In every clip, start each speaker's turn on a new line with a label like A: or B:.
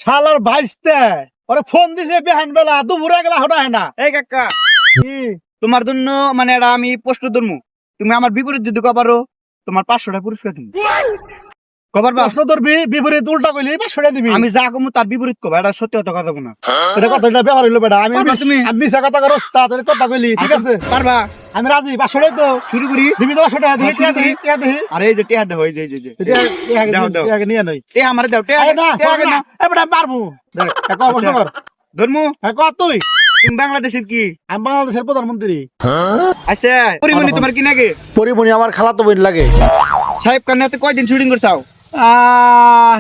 A: শালার ভাইস্তে ওরে ফোন দিছে বেহান বেলা দুপুরে গেলা হটা হয় না।
B: এই কাকা
A: কি
B: তোমার জন্য মানে এটা আমি প্রশ্ন ধরমু, তুমি আমার বিপরীত যদি কবারো তোমার 500 টাকা পুরস্কার তুমি কবার বা
A: প্রশ্ন ধরবি বিপরীত উল্টা কইলি বা সরে দিবি।
B: আমি যা কমু তার বিপরীত কবা, এটা সত্যি কথা কব না।
A: এটা কথা এটা ব্যবহার হইলো বেটা। আমি
B: পারবা তুমি?
A: আমি মিছা কথা কর ওস্তাদ তোর কথা কইলি ঠিক আছে।
B: পারবা?
A: আমি রাজি বা সরে তো
B: শুরু করি।
A: দিবি তো 500 টাকা দিবি
B: শুরু করি।
A: টিয়া দিবি
B: আরে এই যে টিয়া দাও, এই যে এই যে দাও, দাও।
A: টিয়া নিয়ে নই
B: টিয়া আমারে দাও, টিয়া
A: আরে না
B: টিয়া আগে
A: না
B: না।
A: এ বেটা পারবো দেখ এক অবশ্য কর
B: ধর্মু
A: হ্যাঁ কর তুই।
B: তুমি বাংলাদেশের কি
A: আমি বাংলাদেশের প্রধানমন্ত্রী।
B: আচ্ছা পরিমণি তোমার কি নাকি?
A: পরিমণি আমার খালাতো বোন লাগে।
B: সাহেব কান্নাতে কয়দিন শুটিং করছাও?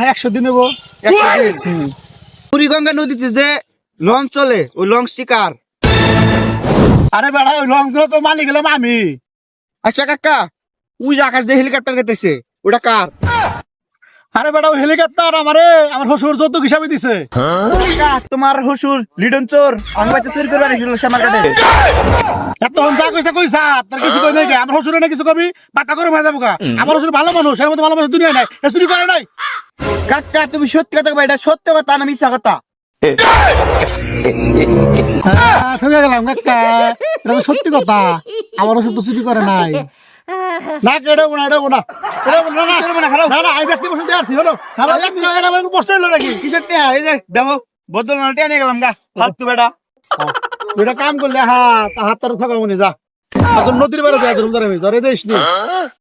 A: 100 দিন হবো।
B: 100 দিন। বুড়িগঙ্গা নদীতে যে লঞ্চ চলে ওই লঞ্চটি কার?
A: আরে বেটা ওই লং তো মালিক গেলাম আমি।
B: আচ্ছা কাকা ওই যে আকাশ দিয়ে হেলিকপ্টার গেতেছে ওটা কার?
A: আরে বেটা ওই হেলিকপ্টার আমার শ্বশুর যৌতুক হিসাবে দিছে।
B: কাকা তোমার শ্বশুর লিডন চোর আমার বাড়িতে চুরি করে আনিছিল শ্যামার কাটে।
A: এতক্ষণ যা কইছা তোর কিছু কই নাই কে? আমার শ্বশুরে না কিছু কবি পাতা করে মারা যাবো গা। আমার শ্বশুর ভালো মানুষ, এর মধ্যে ভালো মানুষ দুনিয়া নাই, এ চুরি করে নাই।
B: কাকা তুমি সত্যি কথা কবা, এটা সত্য কথা না মিথ্যা কথা?
A: ঠকে গেলাম কাকা, এটা তো সত্যি কথা। আমার শ্বশুর তো চুরি করে নাই। না কেডা গুনা এটা গুনা এটা গুনা না না আমি ব্যক্তি বসে আসছি হলো। খারাপ একদিন এটা আমার কষ্ট হলো নাকি?
B: কিসের টিয়া? এই যে দেখো বদল না টিয়া নিয়ে গেলাম গা হাত তু বেটা।
A: এটা কাম করলে হাত তার ঠকাবো নি যা। এখন নদীর বেড়ে যায় ধরে দেশ নি।